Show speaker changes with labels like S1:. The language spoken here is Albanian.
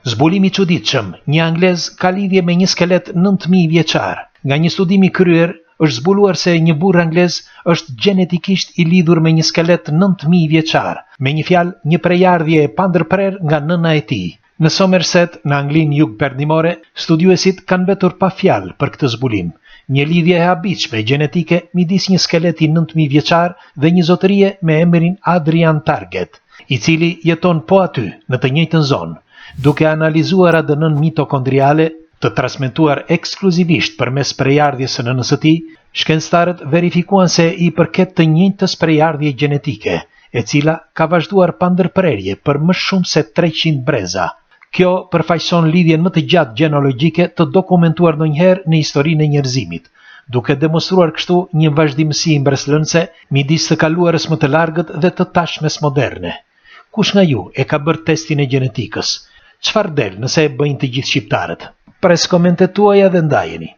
S1: Zbulimi i çuditshëm, një anglez ka lidhje me një skelet 9000 vjeçar. Nga një studim i kryer, është zbuluar se një burr anglez është gjenetikisht i lidhur me një skelet 9000 vjeçar, me një fjalë, një prejardhje e pandërprer nga nëna e tij. Në Somerset, në Anglinë jugperëndimore, studiuesit kanë mbetur pa fjalë për këtë zbulim. Një lidhje e habitshme gjenetike midis një skeleti 9000 vjeçar dhe një zotërie me emrin Adrian Target, i cili jeton po aty, në të njëjtën zonë. Duke analizuar ADN-n mitokondriale, të transmetuar ekskluzivisht përmes prejardhjes së nënës së tij, shkencëtarët verifikuan se i përket të njëjtës prejardhje gjenetike, e cila ka vazhduar pa ndërprerje për më shumë se 300 breza. Kjo përfaqëson lidhjen më të gjatë gjenologjike të dokumentuar ndonjëherë në historinë e njerëzimit, duke demonstruar kështu një vazhdimësi mbretërëse midis të kaluarës më të largët dhe të tashmes moderne. Kush nga ju e ka bërë testin e gjenetikës? Çfarë del nëse e bëjnë të gjithë shqiptarët? Pres komentet tuaja dhe ndajeni.